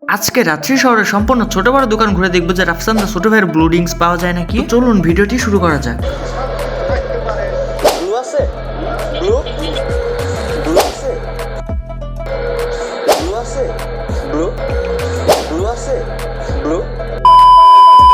আজকে রাত্রি শহরে সম্পূর্ণ ছোট বড় দোকান ঘুরে দেখবো যে রাফসান দা ছোট ভাইয়ের ব্লু ড্রিঙ্কস পাওয়া যায় নাকি। তো চলুন ভিডিওটি শুরু করা যাক। ব্লু আছে ব্লু ব্লু আছে ব্লু আছে ব্লু ব্লু আছে ব্লু।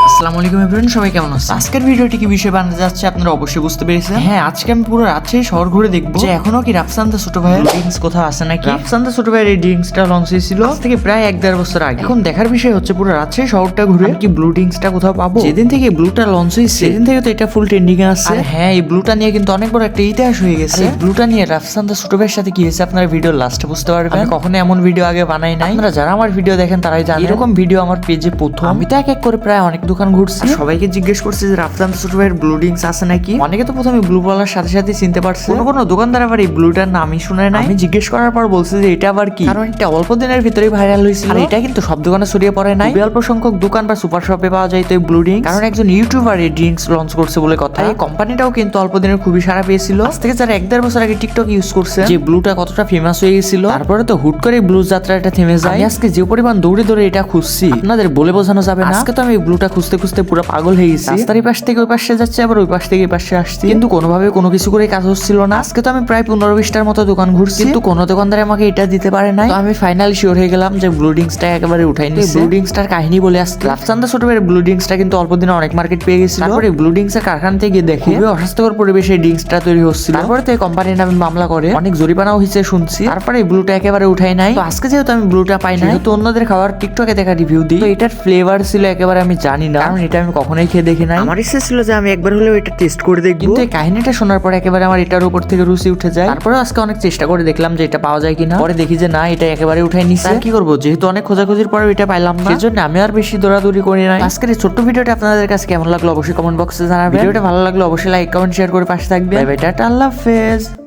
আসসালামু আলাইকুম এভরিওয়ান, সবাই কেমন আছেন? আজকের ভিডিওটি কি বিষয়ে বানাতে যাচ্ছে আপনারা অবশ্যই বুঝতে পেরেছেন। হ্যাঁ, আজকে আমি পুরো রাত্রি শহর ঘুরে দেখবো যে এখনো কি রাফসান দা ছোট ভাইয়ের ড্রিঙ্কস কোথাও আছে নাকি। রাফসান দা ছোট ভাইয়ের এই ড্রিঙ্কসটা লঞ্চ হয়েছিল আজ থেকে প্রায় 1-1.5 বছর আগে। এখন দেখার বিষয় হচ্ছে পুরো রাত্রি শহরটা ঘুরে আমি কি ব্লু ড্রিঙ্কসটা কোথাও পাবো। যেদিন থেকে ব্লুটা লঞ্চ হয়েছে সেদিন থেকে তো এটা ফুল ট্রেন্ডিং এ আছে। আর হ্যাঁ, এই ব্লুটা নিয়ে কিন্তু অনেক বড় একটা ইতিহাস হয়ে গেছে। এই ব্লুটা নিয়ে রাফসান দা ছোট ভাইয়ের সাথে কি হয়েছে আপনারা ভিডিও লাস্টে বুঝতে পারবেন। আমি কখনো এমন ভিডিও আগে বানাই নাই। আপনারা যারা আমার ভিডিও দেখেন তারাই জানেন এরকম ভিডিও আমার পেজে প্রথম। আমি তো এক এক করে প্রায় অনেক দোকান ঘুরছি, সবাইকে জিজ্ঞেস করছি যে রাফসান দা ছোট ভাইয়ের ব্লু ড্রিঙ্কস আছে নাকি। অনেকে তো প্রথমে ব্লু বলার সাথে সাথে চিনতে পারছে, কোনো দোকানদার আবার এই ব্লুটার নামই শুনে নাই। আমি জিজ্ঞেস করার পর বলছে যে এটা আবার কি, কারণ এটা অল্প দিনের ভিতরেই ভাইরাল হয়েছিল। আর এটা কিন্তু সব দোকানে ছড়িয়ে পড়ে নাই, অল্প সংখ্যক দোকান বা সুপার শপে পাওয়া যায় তো এই ব্লু ড্রিঙ্কস। কারণ একজন ইউটিউবার এই ড্রিঙ্কস লঞ্চ করছে বলে কথা। এই কোম্পানিটাও কিন্তু অল্প দিনের খুবই সারা পেয়েছিল। আজ থেকে যারা 1-1.5 বছর আগে টিকটক ইউজ করছে, যে ব্লুটা কতটা ফেমাস হয়ে গেছিল, তারপরে তো হুট করে ব্লু যাত্রাটা থেমে যায়। আজকে যে পরিমাণ দৌড়ে দৌড়ে এটা খুঁজছি আপনাদের বলে বোঝানো যাবে না। আজকে তো আমি ব্লুটা খুঁজতে খুঁজতে পুরো পাগল হয়ে গেছি। রাস্তার পাশ থেকে ওই পাশে যাচ্ছে, আবার ওই পাশ থেকে এই পাশে আসছি, কিন্তু কোনোভাবে কোনো কিছু করে কাজ হচ্ছিল না। আজকে তো আমি প্রায় 15-20টার মতো দোকান ঘুরছি, কিন্তু কোনো দোকানদার আমাকে এটা দিতে পারে নাই। তো আমি ফাইনালি শিওর হয়ে গেলাম যে ব্লু ড্রিঙ্কসটা একেবারে উঠাই নিয়েছে। ব্লু ড্রিঙ্কসটার কাহিনী বলে আসছে। রাফসান দা ছোট ভাইয়ের ব্লু ড্রিঙ্কসটা কিন্তু অল্প দিনে অনেক মার্কেট পেয়ে গেছিল। তারপরে ব্লু ড্রিঙ্কসের কারখানা থেকে দেখে খুবই অস্বাস্থ্যকর পরিবেশে এই ড্রিঙ্কসটা তৈরি হচ্ছিল। তারপরে তো এই কোম্পানির নামে মামলা করে অনেক জরিমানাও হয়েছে শুনছি। তারপরে এই ব্লুটা একেবারে উঠাই নাই। তো আজকে যেহেতু আমি ব্লুটা পাই নাই, তো অন্যদের খাবার টিকটকে দেখা রিভিউ দিই। তো এটার ফ্লেভার ছিল একেবারে আমি জানি না, কারণ এটা আমি কখনোই খেয়ে দেখি নাই। আমার ইচ্ছে ছিল যে আমি একবার হলেও এটা টেস্ট করে দেখব, কিন্তু এই কাহিনীটা শোনার পর একেবারে আমার এটার উপর থেকে রুচি উঠে যায়। তারপরে আজকে অনেক চেষ্টা করে দেখলাম যে এটা পাওয়া যায় কিনা, পরে দেখি যে না, এটা একেবারে উঠাই নিছে। আর কি করবো, যেহেতু অনেক খোঁজাখুঁজির পরে এটা পাইলাম না, সেজন্য আমি আর বেশি দৌড়াদৌড়ি করি নাই। আজকের এই ছোট্ট ভিডিওটা আপনাদের কাছে কেমন লাগলো অবশ্যই কমেন্ট বক্সে জানাবেন। ভিডিওটা ভালো লাগলো অবশ্যই লাইক কমেন্ট শেয়ার করে পাশে থাকবেন। বাই বাই, টাটা, আল্লাহ হাফেজ।